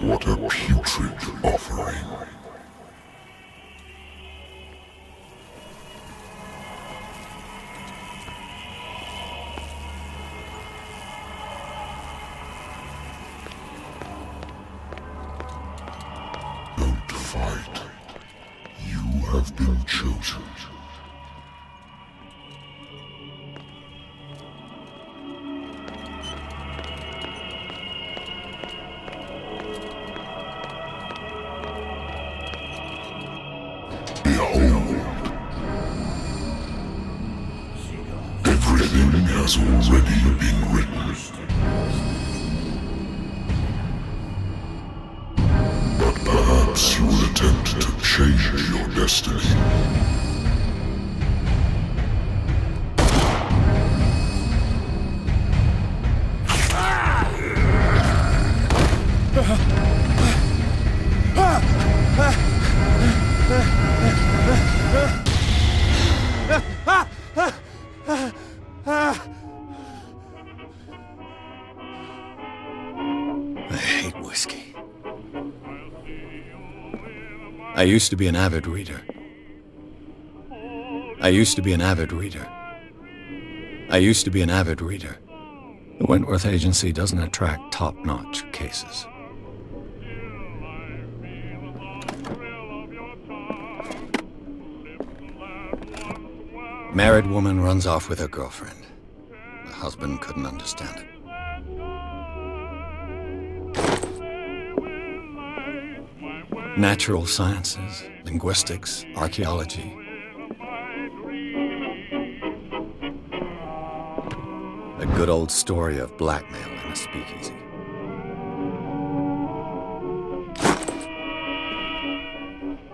What a putrid offering. Don't fight. You have been chosen. Everything has already been written. But perhaps you will attempt to change your destiny. I hate whiskey. I used to be an avid reader. The Wentworth Agency doesn't attract top-notch cases. Married woman runs off with her girlfriend. The husband couldn't understand it. Natural sciences, linguistics, archaeology. A good old story of blackmail in a speakeasy.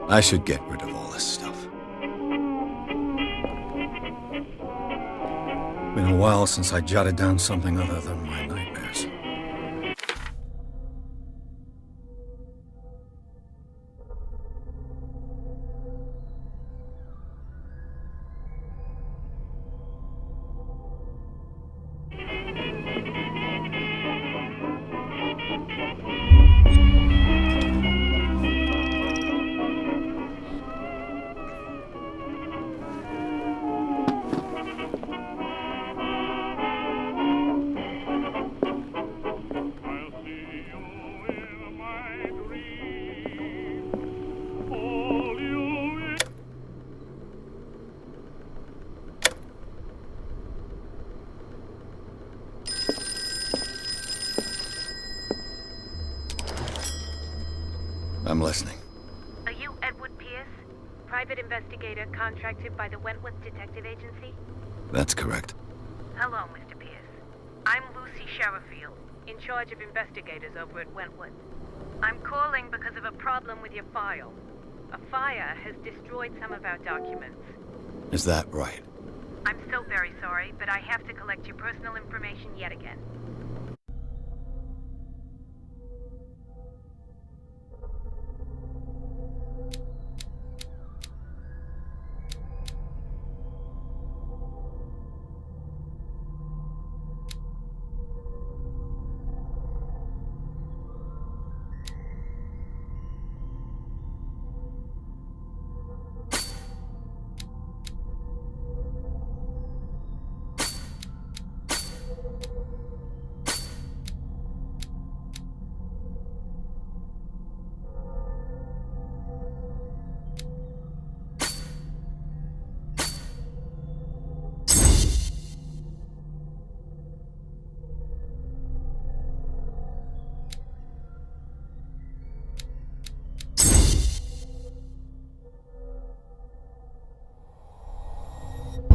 I should get rid of all this stuff. Been a while since I jotted down something other than my nightmares. I'm listening. Are you Edward Pierce, private investigator contracted by the Wentworth Detective Agency? That's correct. Hello, Mr. Pierce. I'm Lucy Sherifield, in charge of investigators over at Wentworth. I'm calling because of a problem with your file. A fire has destroyed some of our documents. Is that right? I'm so very sorry, but I have to collect your personal information yet again.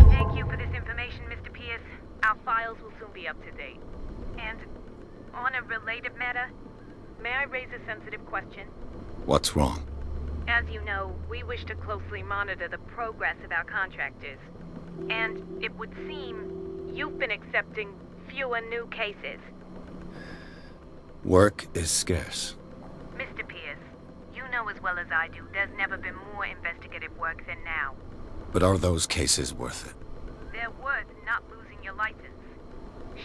Thank you for this information, Mr. Pierce. Our files will soon be up to date. And on a related matter, may I raise a sensitive question? What's wrong? As you know, we wish to closely monitor the progress of our contractors. And it would seem you've been accepting fewer new cases. Work is scarce. Mr. Pierce, you know as well as I do there's never been more investigative work than now. But are those cases worth it? They're worth not losing your license.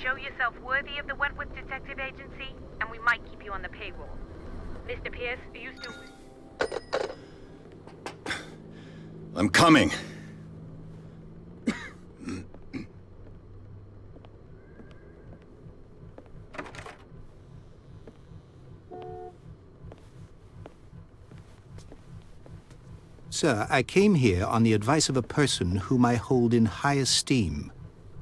Show yourself worthy of the Wentworth Detective Agency, and we might keep you on the payroll. Mr. Pierce, are you still... I'm coming. Sir, I came here on the advice of a person whom I hold in high esteem,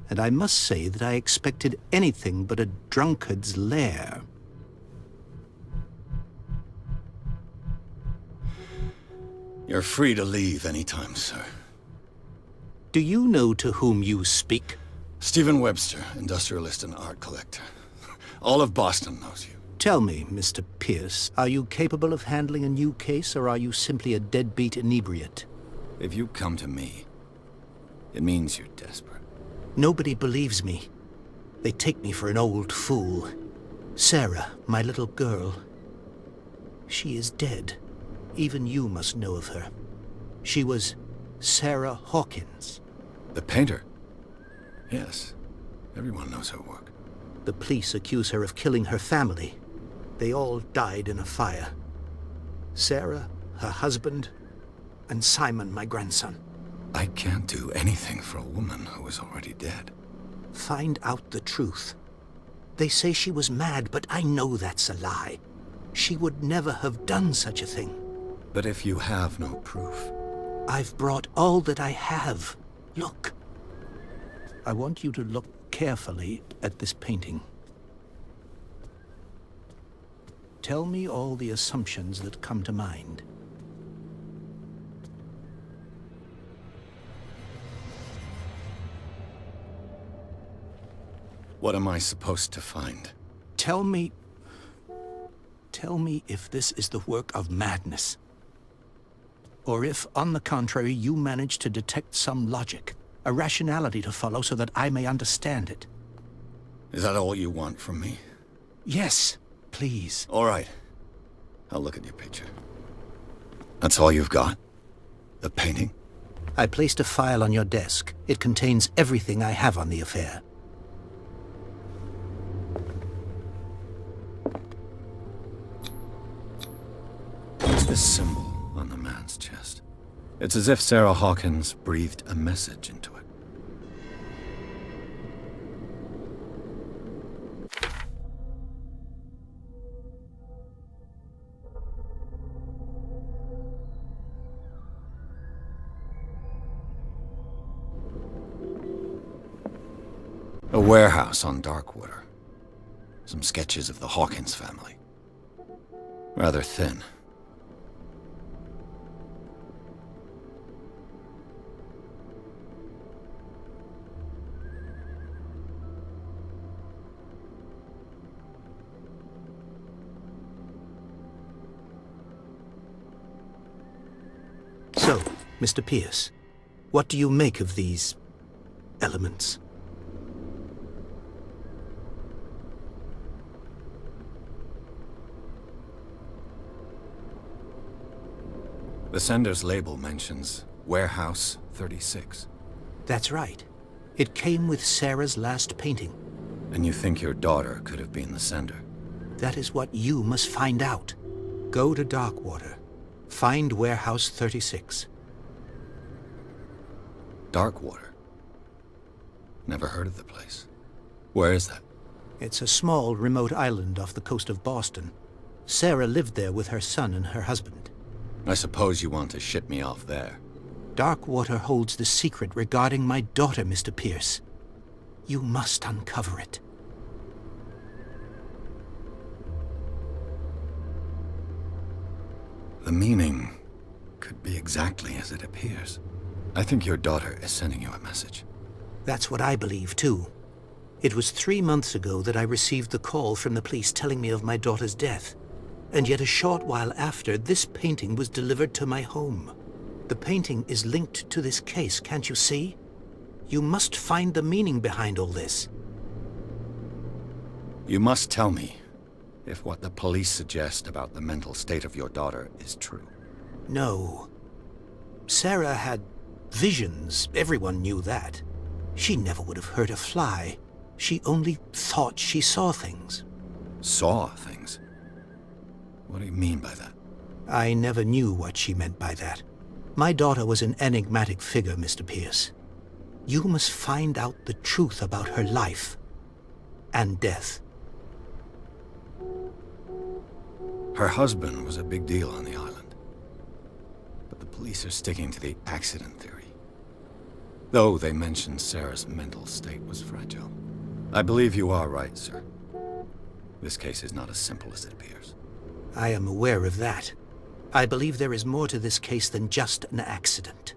and I must say that I expected anything but a drunkard's lair. You're free to leave anytime, sir. Do you know to whom you speak? Stephen Webster, industrialist and art collector. All of Boston knows you. Tell me, Mr. Pierce, are you capable of handling a new case, or are you simply a deadbeat inebriate? If you come to me, it means you're desperate. Nobody believes me. They take me for an old fool. Sarah, my little girl, she is dead. Even you must know of her. She was Sarah Hawkins. The painter? Yes. Everyone knows her work. The police accuse her of killing her family. They all died in a fire. Sarah, her husband, and Simon, my grandson. I can't do anything for a woman who is already dead. Find out the truth. They say she was mad, but I know that's a lie. She would never have done such a thing. But if you have no proof... I've brought all that I have. Look. I want you to look carefully at this painting. Tell me all the assumptions that come to mind. What am I supposed to find? Tell me if this is the work of madness. Or if, on the contrary, you manage to detect some logic, a rationality to follow so that I may understand it. Is that all you want from me? Yes, please. All right. I'll look at your picture. That's all you've got? The painting? I placed a file on your desk. It contains everything I have on the affair. What's this symbol on the man's chest? It's as if Sarah Hawkins breathed a message into it. A warehouse on Darkwater. Some sketches of the Hawkins family. Rather thin. So, Mr. Pierce, what do you make of these elements? The sender's label mentions Warehouse 36. That's right. It came with Sarah's last painting. And you think your daughter could have been the sender? That is what you must find out. Go to Darkwater. Find Warehouse 36. Darkwater? Never heard of the place. Where is that? It's a small, remote island off the coast of Boston. Sarah lived there with her son and her husband. I suppose you want to ship me off there. Darkwater holds the secret regarding my daughter, Mr. Pierce. You must uncover it. The meaning could be exactly as it appears. I think your daughter is sending you a message. That's what I believe, too. It was 3 months ago that I received the call from the police telling me of my daughter's death. And yet a short while after, this painting was delivered to my home. The painting is linked to this case, can't you see? You must find the meaning behind all this. You must tell me if what the police suggest about the mental state of your daughter is true. No. Sarah had visions. Everyone knew that. She never would have hurt a fly. She only thought she saw things. Saw things? What do you mean by that? I never knew what she meant by that. My daughter was an enigmatic figure, Mr. Pierce. You must find out the truth about her life and death. Her husband was a big deal on the island. But the police are sticking to the accident theory. Though they mentioned Sarah's mental state was fragile. I believe you are right, sir. This case is not as simple as it appears. I am aware of that. I believe there is more to this case than just an accident.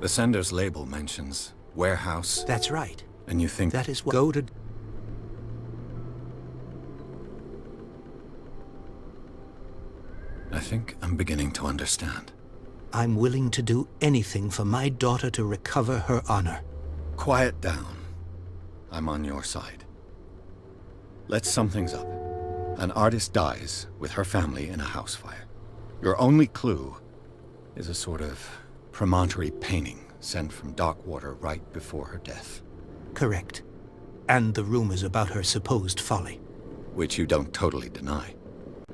The sender's label mentions warehouse. That's right. And you think That is what... Go to... I think I'm beginning to understand. I'm willing to do anything for my daughter to recover her honor. Quiet down. I'm on your side. Let's sum things up. An artist dies with her family in a house fire. Your only clue is a sort of promontory painting sent from Darkwater right before her death. Correct. And the rumors about her supposed folly. Which you don't totally deny.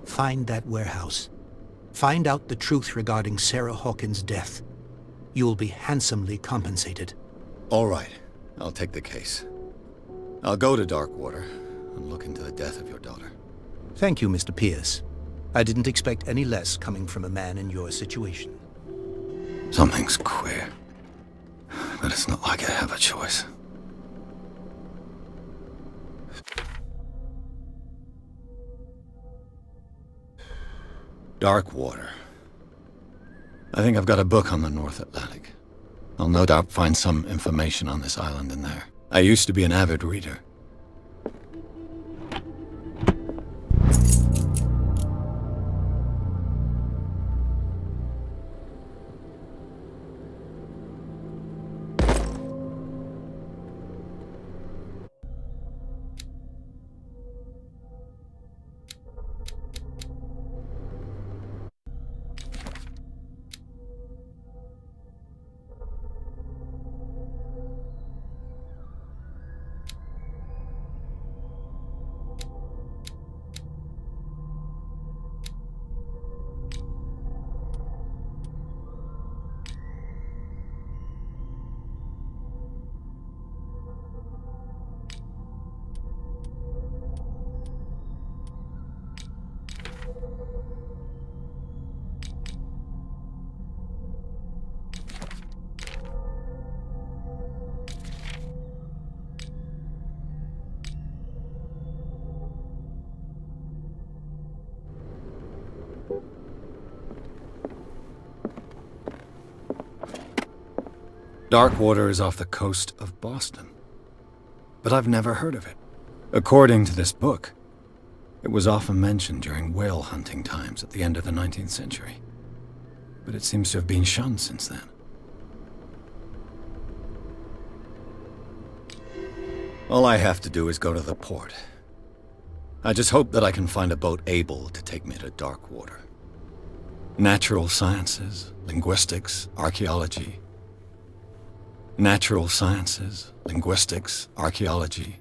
Find that warehouse. Find out the truth regarding Sarah Hawkins' death. You'll be handsomely compensated. All right. I'll take the case. I'll go to Darkwater and look into the death of your daughter. Thank you, Mr. Pierce. I didn't expect any less coming from a man in your situation. Something's queer. But it's not like I have a choice. Darkwater. I think I've got a book on the North Atlantic. I'll no doubt find some information on this island in there. I used to be an avid reader. Darkwater is off the coast of Boston. But I've never heard of it. According to this book, it was often mentioned during whale hunting times at the end of the 19th century. But it seems to have been shunned since then. All I have to do is go to the port. I just hope that I can find a boat able to take me to Darkwater. Natural sciences, linguistics, archaeology. Natural sciences, linguistics, archaeology.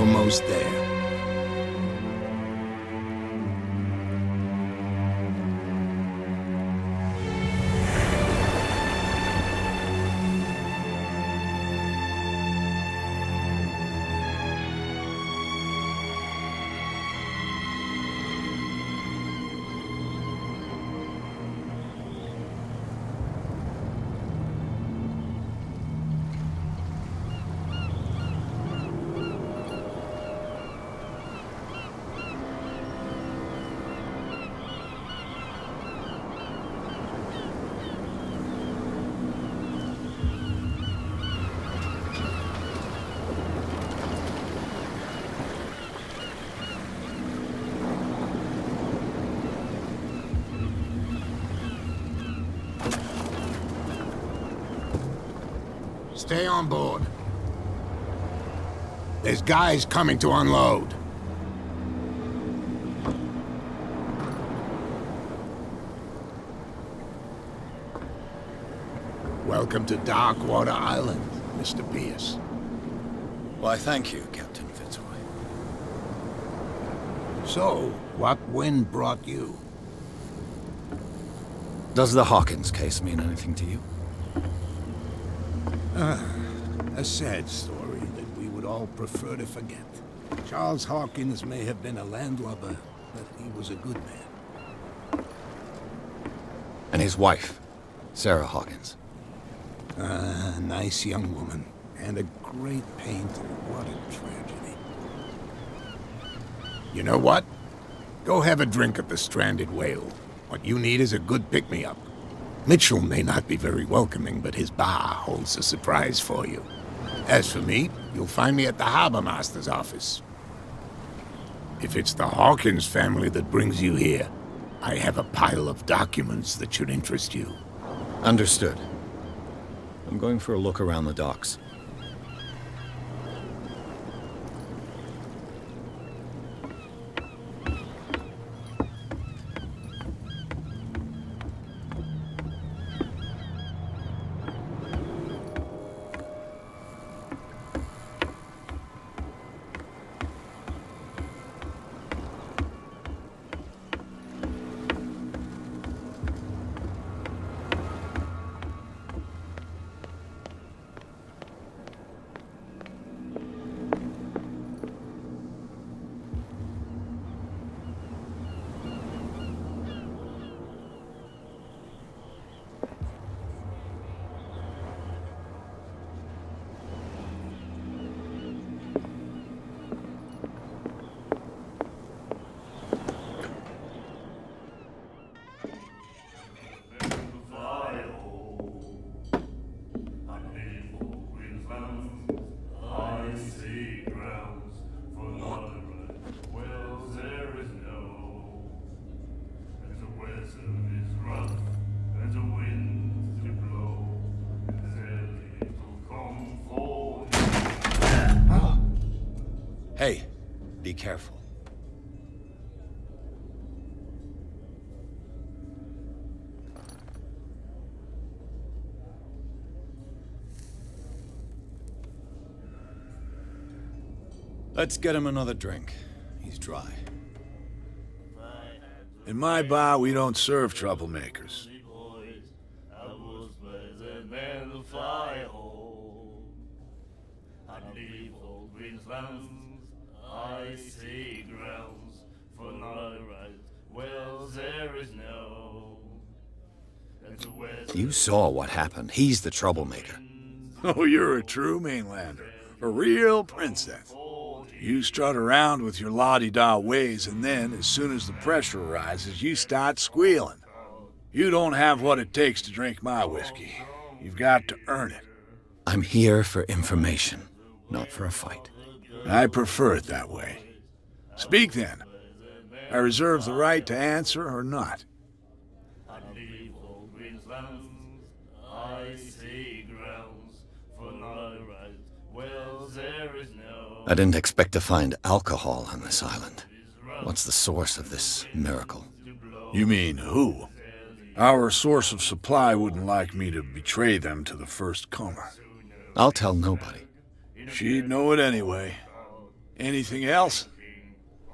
almost there. Stay on board. There's guys coming to unload. Welcome to Darkwater Island, Mr. Pierce. Why, thank you, Captain Fitzroy. So, what wind brought you? Does the Hawkins case mean anything to you? A sad story that we would all prefer to forget. Charles Hawkins may have been a landlubber, but he was a good man. And his wife, Sarah Hawkins. A nice young woman, and a great painter. What a tragedy. You know what? Go have a drink at the Stranded Whale. What you need is a good pick-me-up. Mitchell may not be very welcoming, but his bar holds a surprise for you. As for me, you'll find me at the Harbor Master's office. If it's the Hawkins family that brings you here, I have a pile of documents that should interest you. Understood. I'm going for a look around the docks. Hey, be careful. Let's get him another drink. He's dry. In my bar, we don't serve troublemakers. I see grounds for not right. Well, there is no. You saw what happened. He's the troublemaker. Oh, you're a true mainlander. A real princess. You strut around with your la-di-da ways, and then, as soon as the pressure rises, you start squealing. You don't have what it takes to drink my whiskey. You've got to earn it. I'm here for information, not for a fight. I prefer it that way. Speak then. I reserve the right to answer or not. I didn't expect to find alcohol on this island. What's the source of this miracle? You mean who? Our source of supply wouldn't like me to betray them to the first comer. I'll tell nobody. She'd know it anyway. Anything else?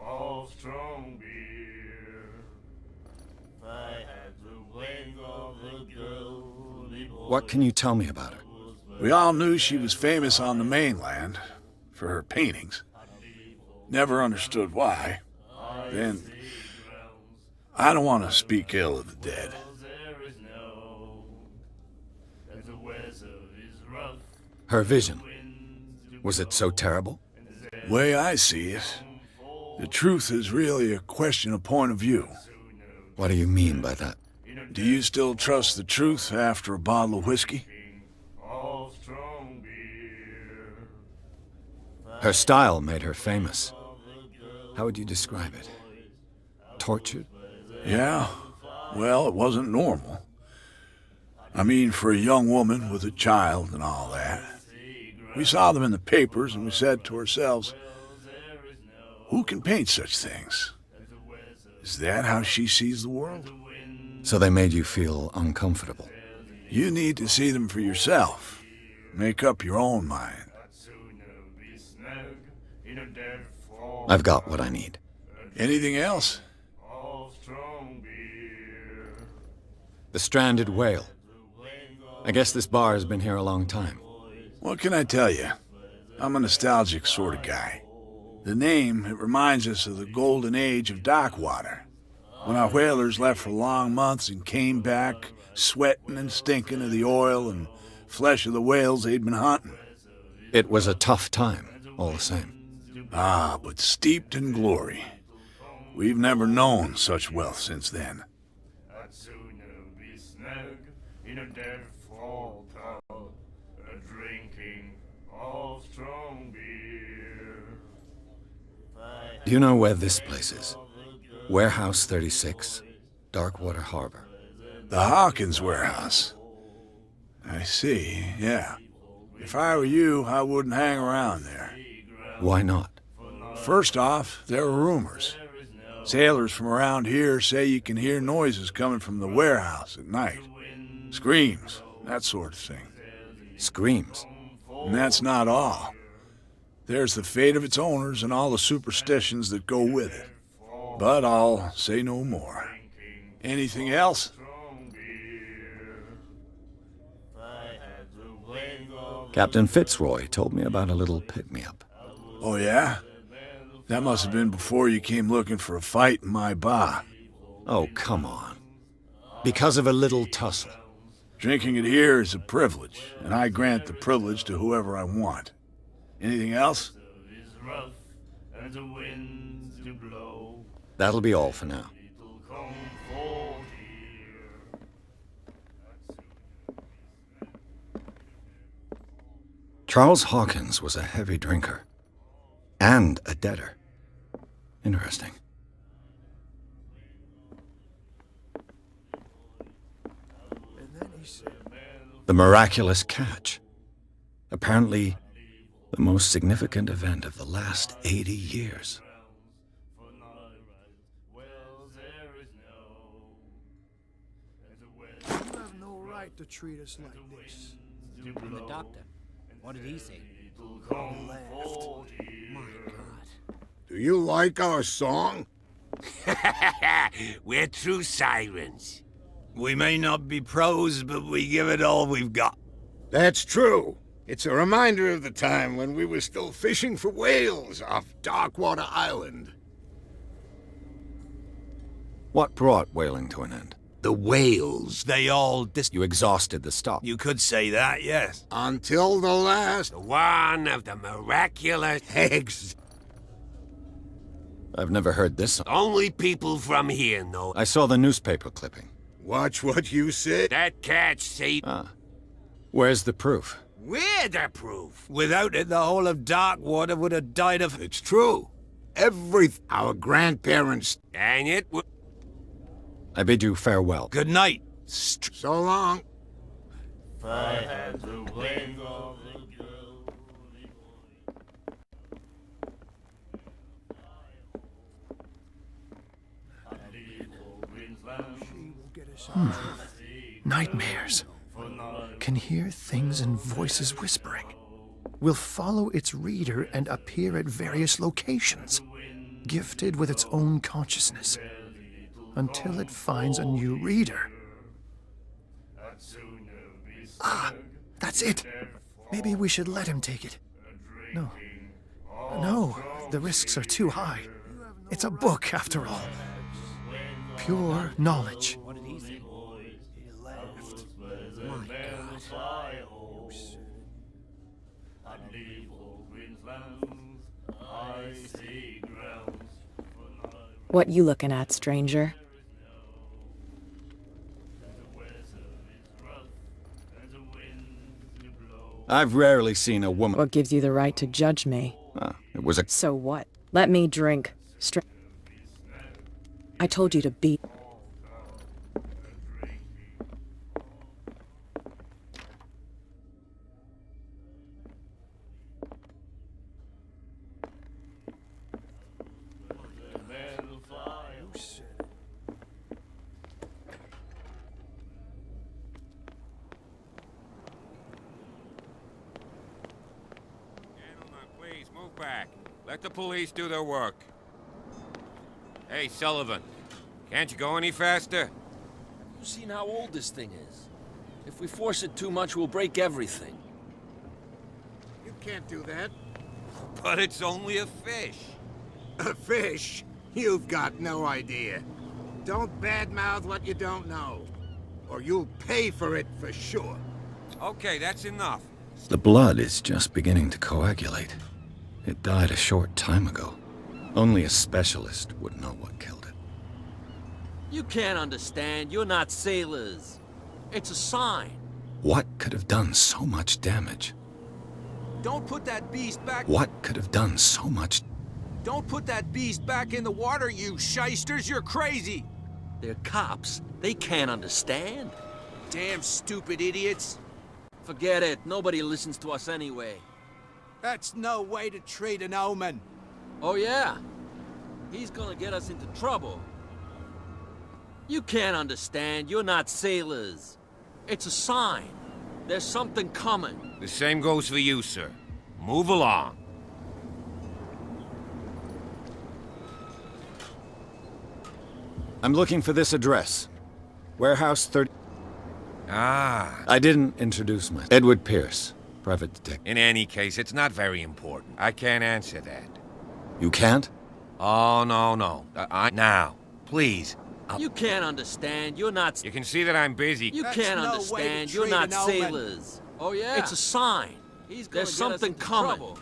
Of strong beer. If I had the wing of the girly boy. What can you tell me about her? We all knew she was famous on the mainland for her paintings. Never understood why. Then, I don't want to speak ill of the dead. There is no, that the weather is rough. Her vision. Was it so terrible? Way I see it, the truth is really a question of point of view. What do you mean by that? Do you still trust the truth after a bottle of whiskey? Of strong beer. Her style made her famous. How would you describe it? Tortured? Yeah, well, it wasn't normal. I mean, for a young woman with a child and all that. We saw them in the papers and we said to ourselves, who can paint such things? Is that how she sees the world? So they made you feel uncomfortable. You need to see them for yourself. Make up your own mind. I've got what I need. Anything else? The stranded whale. I guess this bar has been here a long time. What can I tell you? I'm a nostalgic sort of guy. The name, it reminds us of the golden age of dock water. When our whalers left for long months and came back sweating and stinking of the oil and flesh of the whales they'd been hunting. It was a tough time, all the same. Ah, but steeped in glory. We've never known such wealth since then. I'd sooner be snug in a dead fall tub, drinking of strong beer. Do you know where this place is? Warehouse 36, Darkwater Harbor. The Hawkins warehouse. I see, yeah. If I were you, I wouldn't hang around there. Why not? First off, there are rumors. Sailors from around here say you can hear noises coming from the warehouse at night. Screams, that sort of thing. Screams. And that's not all. There's the fate of its owners and all the superstitions that go with it. But I'll say no more. Anything else? Captain Fitzroy told me about a little pick-me-up. Oh, yeah? That must have been before you came looking for a fight in my bar. Oh, come on. Because of a little tussle. Drinking it here is a privilege, and I grant the privilege to whoever I want. Anything else? That'll be all for now. Charles Hawkins was a heavy drinker. And a debtor. Interesting. The miraculous catch. Apparently, the most significant event of the last 80 years. You have no right to treat us like this. And the doctor, what did he say? Left. My God. Do you like our song? We're true sirens. We may not be pros, but we give it all we've got. That's true. It's a reminder of the time when we were still fishing for whales off Darkwater Island. What brought whaling to an end? The whales, they all You exhausted the stock. You could say that, yes. Until the last The one of the miraculous. eggs. I've never heard this song. Only people from here know. I saw the newspaper clipping. Watch what you said. That catch, see? Where's the proof? We're the proof. Without it, the whole of Darkwater would have died of... It's true. Our grandparents. Dang it. I bid you farewell. Good night. So long. If I had the wing of the girly boy. Nightmares. Can hear things and voices whispering. will follow its reader and appear at various locations, gifted with its own consciousness, until it finds a new reader. Ah, that's it. Maybe we should let him take it. No. No, the risks are too high. It's a book, after all. Pure knowledge. What did he say? He laughed. My God. What you looking at, stranger? I've rarely seen a woman. What gives you the right to judge me? It was a. So what? Let me drink. I told you to be. Please, move back. Let the police do their work. Hey, Sullivan. Can't you go any faster? You've seen how old this thing is. If we force it too much, we'll break everything. You can't do that. But it's only a fish. A fish? You've got no idea. Don't badmouth what you don't know, or you'll pay for it for sure. Okay, that's enough. The blood is just beginning to coagulate. It died a short time ago. Only a specialist would know what killed it. You can't understand. You're not sailors. It's a sign. What could have done so much damage? Don't put that beast back. What could have done so much? Don't put that beast back in the water, you shysters. You're crazy. They're cops. They can't understand. Damn stupid idiots. Forget it. Nobody listens to us anyway. That's no way to treat an omen. Oh, yeah? He's gonna get us into trouble. You can't understand. You're not sailors. It's a sign. There's something coming. The same goes for you, sir. Move along. I'm looking for this address. Warehouse 30... Ah. I didn't introduce myself. Edward Pierce, private detective. In any case, it's not very important. I can't answer that. You can't? Oh, no. Now, please. You can't understand. You're not... You can see that I'm busy. You can't understand. You're not sailors. Oh, yeah? It's a sign. There's something coming.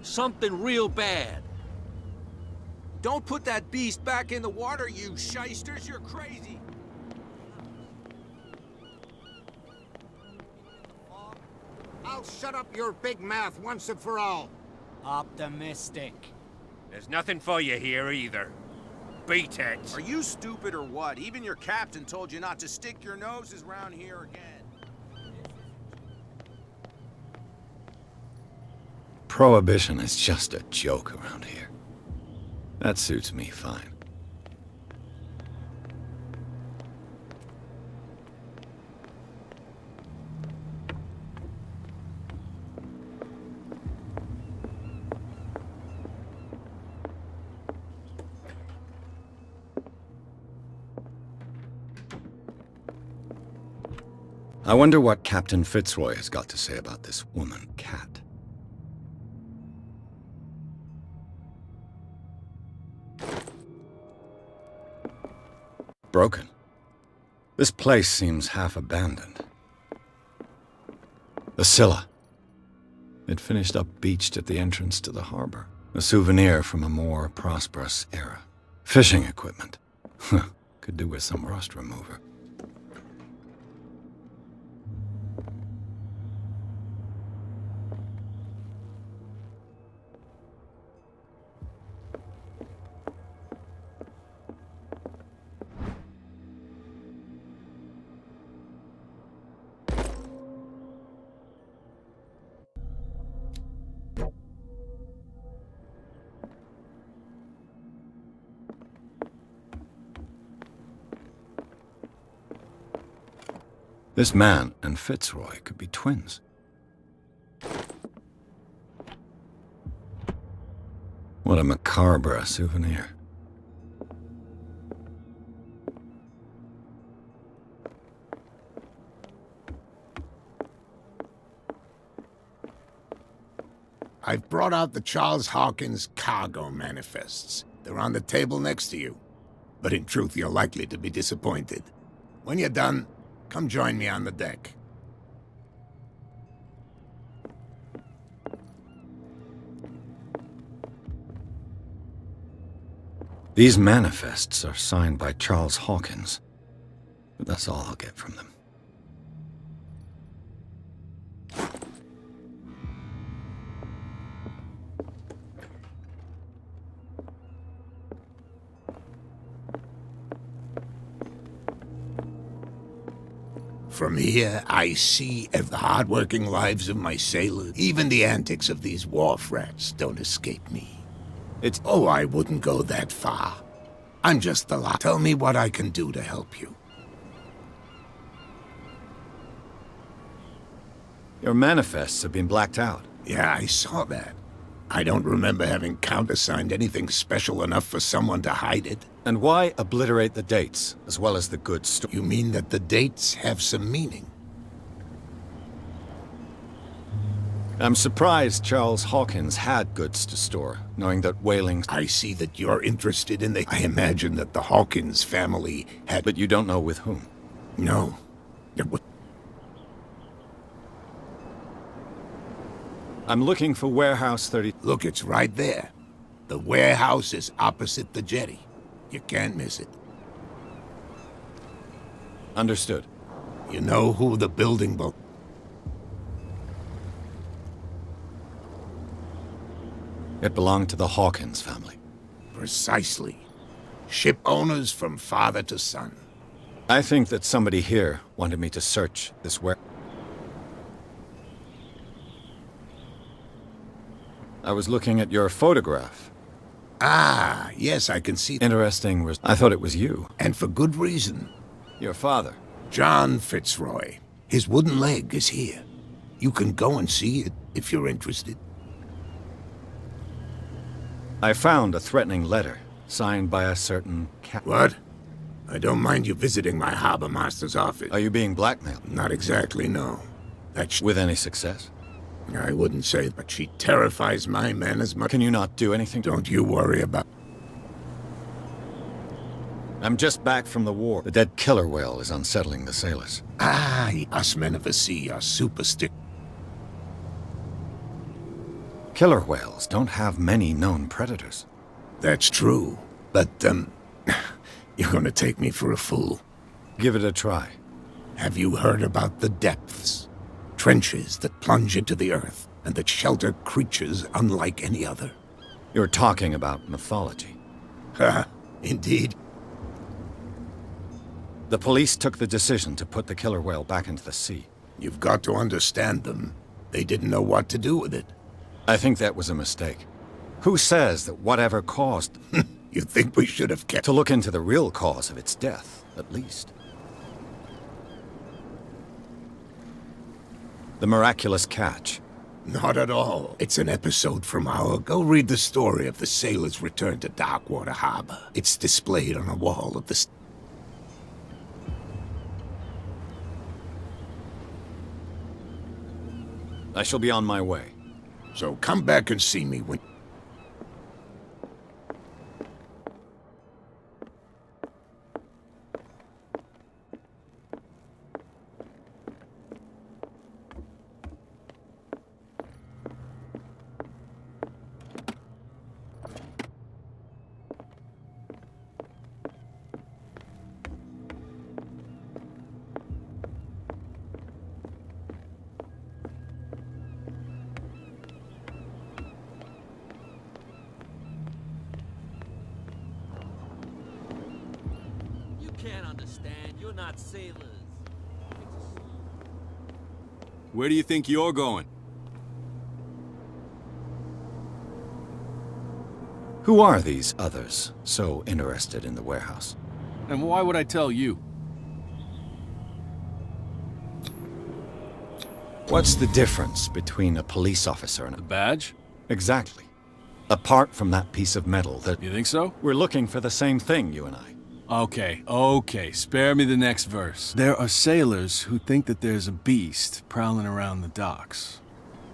Something real bad. Don't put that beast back in the water, you shysters. You're crazy. I'll shut up your big mouth once and for all. Optimistic. There's nothing for you here either. Beat it. Are you stupid or what? Even your captain told you not to stick your noses around here again. Prohibition is just a joke around here. That suits me fine. I wonder what Captain Fitzroy has got to say about this woman, Cat. Broken. This place seems half abandoned. The Scylla. It finished up beached at the entrance to the harbor. A souvenir from a more prosperous era. Fishing equipment. Could do with some rust remover. This man and Fitzroy could be twins. What a macabre souvenir. I've brought out the Charles Hawkins cargo manifests. They're on the table next to you. But in truth, you're likely to be disappointed. When you're done, come join me on the deck. These manifests are signed by Charles Hawkins, but that's all I'll get from them. From here, I see the hard-working lives of my sailors. Even the antics of these wharf rats don't escape me. Oh, I wouldn't go that far. I'm just the lot. Tell me what I can do to help you. Your manifests have been blacked out. Yeah, I saw that. I don't remember having countersigned anything special enough for someone to hide it. And why obliterate the dates, as well as the goods stored? You mean that the dates have some meaning? I'm surprised Charles Hawkins had goods to store, knowing that whaling... I see that you're interested in the... I imagine that the Hawkins family had... But you don't know with whom? No. I'm looking for Warehouse 30... Look, it's right there. The warehouse is opposite the jetty. You can't miss it. Understood. You know who the building built? It belonged to the Hawkins family. Precisely. Ship owners from father to son. I think that somebody here wanted me to search this ware... I was looking at your photograph. Ah, yes, I can see... Interesting. I thought it was you. And for good reason. Your father. John Fitzroy. His wooden leg is here. You can go and see it if you're interested. I found a threatening letter, signed by a certain cat... What? I don't mind you visiting my harbor master's office. Are you being blackmailed? Not exactly, no. With any success? I wouldn't say, but she terrifies my men as much... Can you not do anything? Don't you worry about... I'm just back from the war. The dead killer whale is unsettling the sailors. Ah, us men of the sea are superstitious. Killer whales don't have many known predators. That's true, but, you're gonna take me for a fool. Give it a try. Have you heard about the depths? Trenches that plunge into the earth, and that shelter creatures unlike any other. You're talking about mythology. Ha, indeed. The police took the decision to put the killer whale back into the sea. You've got to understand them. They didn't know what to do with it. I think that was a mistake. Who says that whatever caused... You think we should have kept... To look into the real cause of its death, at least. The miraculous catch. Not at all. It's an episode from our... Go read the story of the sailor's return to Darkwater Harbor. It's displayed on a wall of the... I shall be on my way. So come back and see me when... Can't understand. You're not sailors. Where do you think you're going? Who are these others so interested in the warehouse? And why would I tell you? What's the difference between a police officer and a badge? Exactly. Apart from that piece of metal that... You think so? We're looking for the same thing, you and I. Okay, spare me the next verse. There are sailors who think that there's a beast prowling around the docks.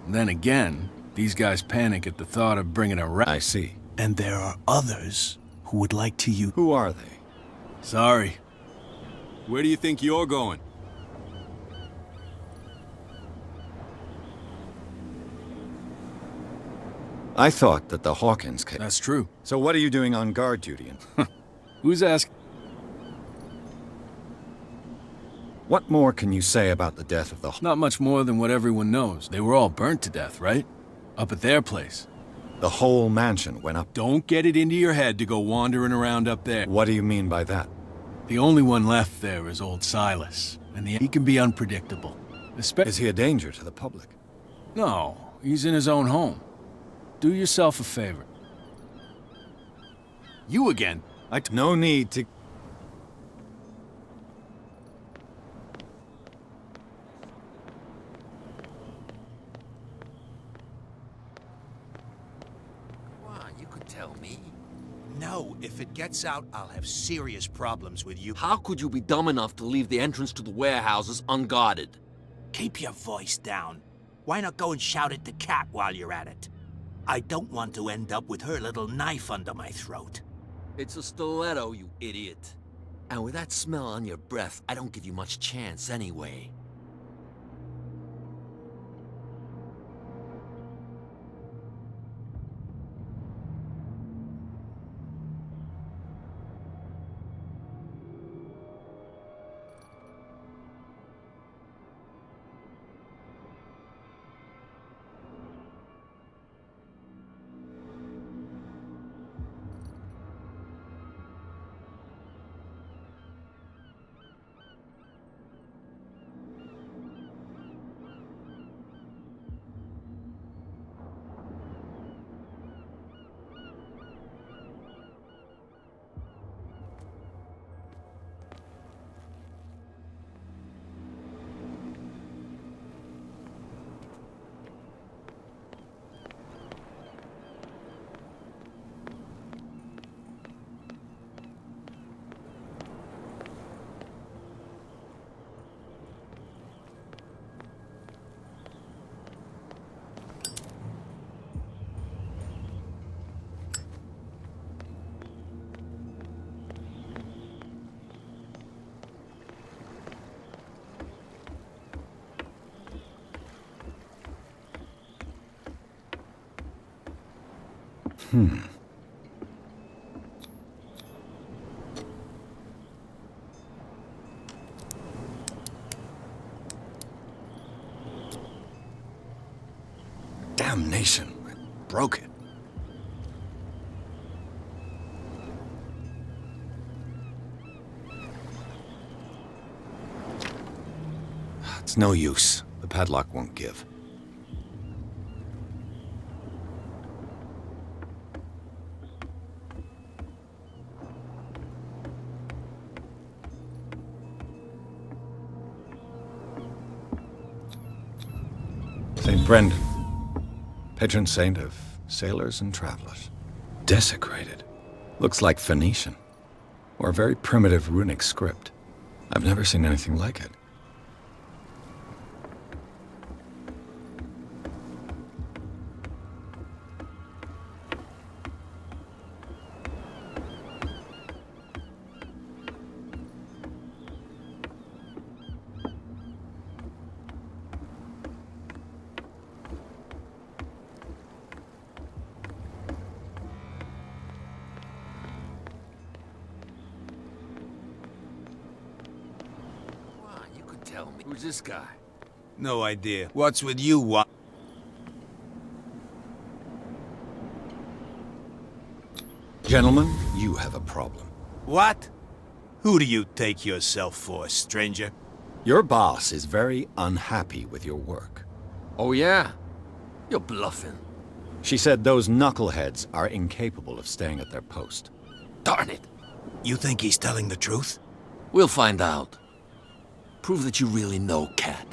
Then again, these guys panic at the thought of bringing a rat. I see. And there are others who would like to use... Who are they? Sorry. Where do you think you're going? I thought that the Hawkins case... That's true. So what are you doing on guard duty? Who's asking? What more can you say about the death of the... Not much more than what everyone knows. They were all burnt to death, right? Up at their place. The whole mansion went up... Don't get it into your head to go wandering around up there. What do you mean by that? The only one left there is old Silas, and he can be unpredictable. Is he a danger to the public? No, he's in his own home. Do yourself a favor. You again? No need to... You could tell me. No, if it gets out, I'll have serious problems with you. How could you be dumb enough to leave the entrance to the warehouses unguarded? Keep your voice down. Why not go and shout at the cat while you're at it? I don't want to end up with her little knife under my throat. It's a stiletto, you idiot. And with that smell on your breath, I don't give you much chance anyway. Damnation. I broke it. It's no use. The padlock won't give. St. Brendan, patron saint of sailors and travelers. Desecrated. Looks like Phoenician, or a very primitive runic script. I've never seen anything like it. Who's this guy? No idea. What's with you, what? Gentlemen, you have a problem. What? Who do you take yourself for, stranger? Your boss is very unhappy with your work. Oh yeah? You're bluffing. She said those knuckleheads are incapable of staying at their post. Darn it! You think he's telling the truth? We'll find out. Prove that you really know Cat.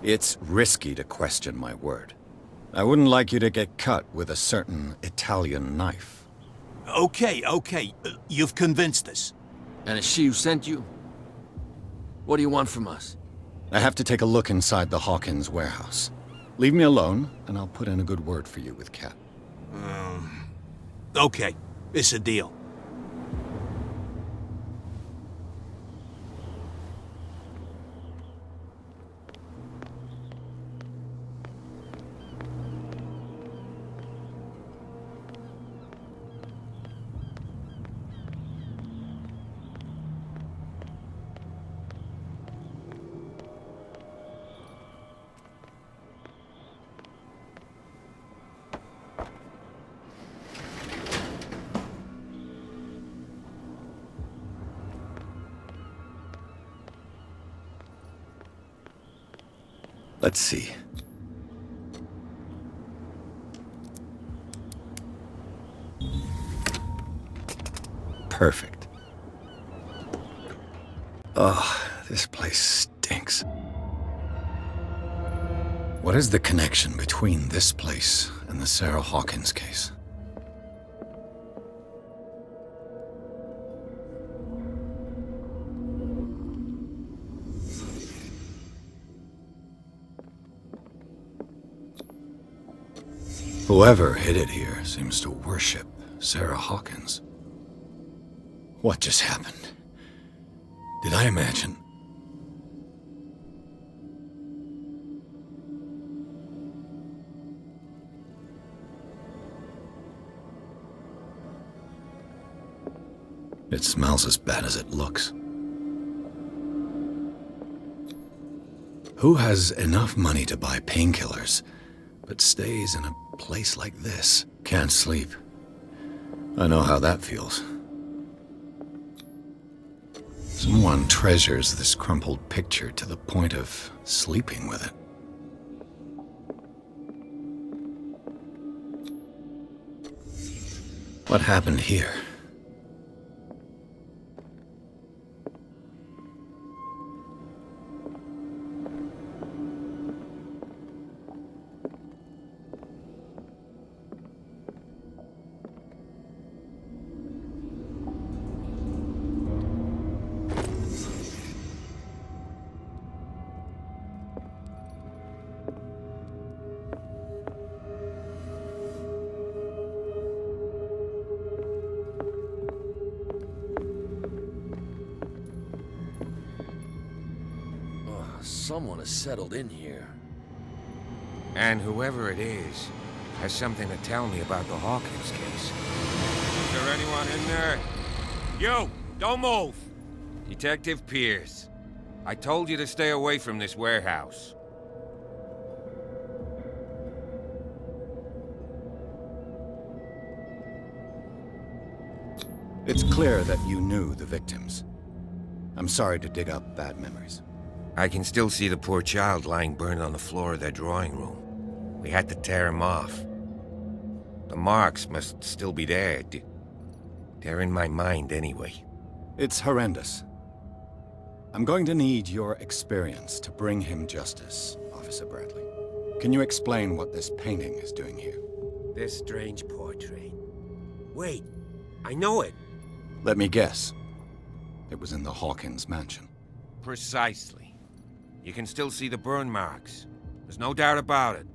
It's risky to question my word. I wouldn't like you to get cut with a certain Italian knife. Okay. You've convinced us. And it's she who sent you? What do you want from us? I have to take a look inside the Hawkins warehouse. Leave me alone, and I'll put in a good word for you with Kat. Okay. It's a deal. Let's see. Perfect. Oh, this place stinks. What is the connection between this place and the Sarah Hawkins case? Whoever hid it here seems to worship Sarah Hawkins. What just happened? Did I imagine? It smells as bad as it looks. Who has enough money to buy painkillers, but stays in a place like this? Can't sleep. I know how that feels. Someone treasures this crumpled picture to the point of sleeping with it. What happened here? Someone has settled in here. And whoever it is has something to tell me about the Hawkins case. Is there anyone in there? You! Don't move! Detective Pierce. I told you to stay away from this warehouse. It's clear that you knew the victims. I'm sorry to dig up bad memories. I can still see the poor child lying burned on the floor of their drawing room. We had to tear him off. The marks must still be there. They're in my mind anyway. It's horrendous. I'm going to need your experience to bring him justice, Officer Bradley. Can you explain what this painting is doing here? This strange portrait. Wait, I know it. Let me guess. It was in the Hawkins mansion. Precisely. You can still see the burn marks. There's no doubt about it.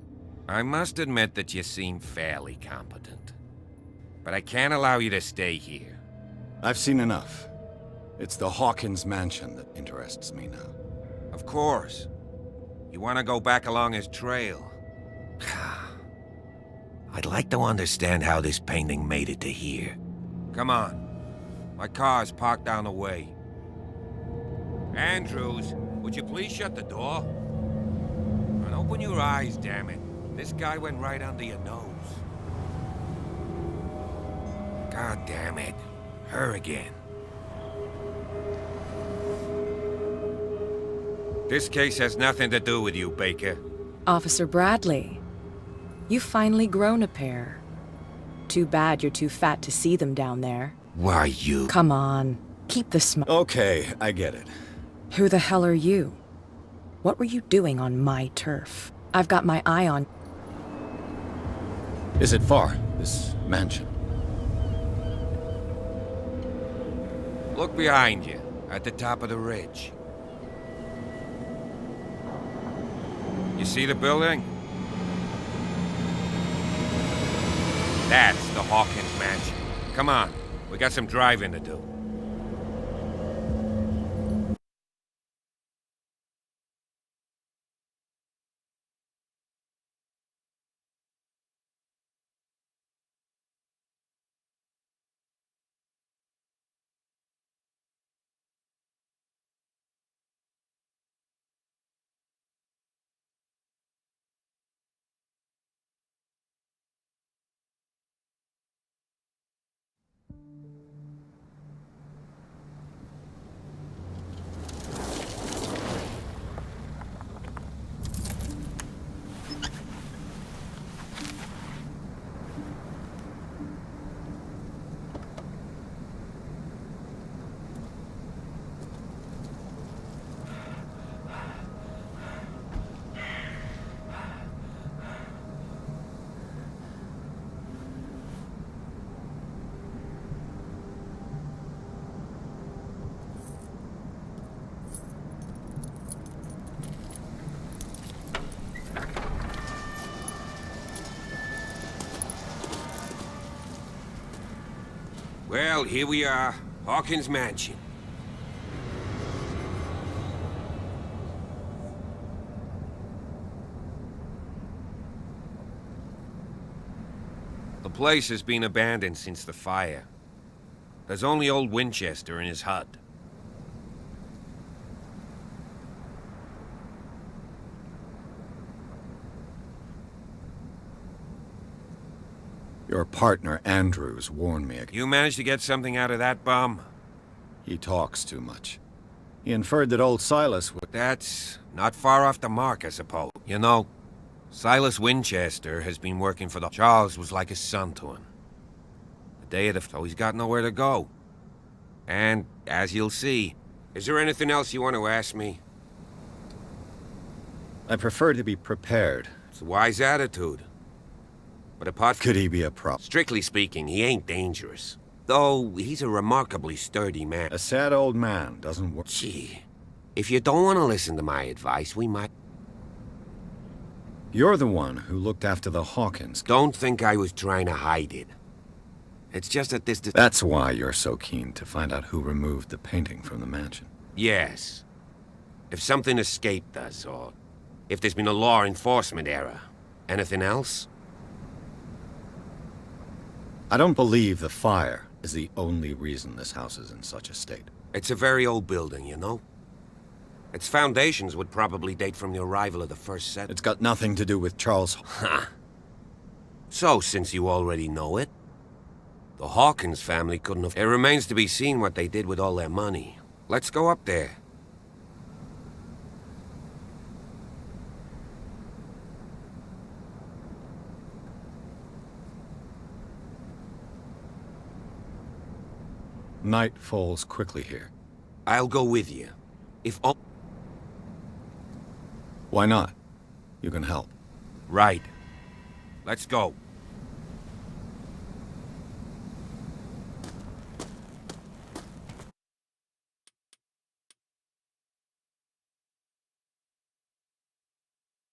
I must admit that you seem fairly competent. But I can't allow you to stay here. I've seen enough. It's the Hawkins mansion that interests me now. Of course. You want to go back along his trail. I'd like to understand how this painting made it to here. Come on. My car's parked down the way. Andrews, would you please shut the door? And open your eyes, damn it. This guy went right under your nose. God damn it. Her again. This case has nothing to do with you, Baker. Officer Bradley, you've finally grown a pair. Too bad you're too fat to see them down there. Why, you... Come on, keep the smile. Okay, I get it. Who the hell are you? What were you doing on my turf? I've got my eye on... Is it far, this mansion? Look behind you, at the top of the ridge. You see the building? That's the Hawkins mansion. Come on, we got some driving to do. Well, here we are, Hawkins Mansion. The place has been abandoned since the fire. There's only old Winchester in his hut. Your partner, Andrews, warned me. You managed to get something out of that bum? He talks too much. He inferred that old Silas would... That's not far off the mark, I suppose. You know, Silas Winchester has been working for the... Charles was like a son to him. The day of the... So he's got nowhere to go. And, as you'll see, is there anything else you want to ask me? I prefer to be prepared. It's a wise attitude. But apart from... Could he be a problem? Strictly speaking, he ain't dangerous. Though, he's a remarkably sturdy man. A sad old man doesn't work. Gee, if you don't want to listen to my advice, we might... You're the one who looked after the Hawkins. Don't think I was trying to hide it. It's just that this... That's why you're so keen to find out who removed the painting from the mansion. Yes. If something escaped us, or if there's been a law enforcement error. Anything else? I don't believe the fire is the only reason this house is in such a state. It's a very old building, you know? Its foundations would probably date from the arrival of the first set. It's got nothing to do with Charles... Ha! So, since you already know it, the Hawkins family couldn't have... It remains to be seen what they did with all their money. Let's go up there. Night falls quickly here. I'll go with you. If... Why not? You can help. Right. Let's go.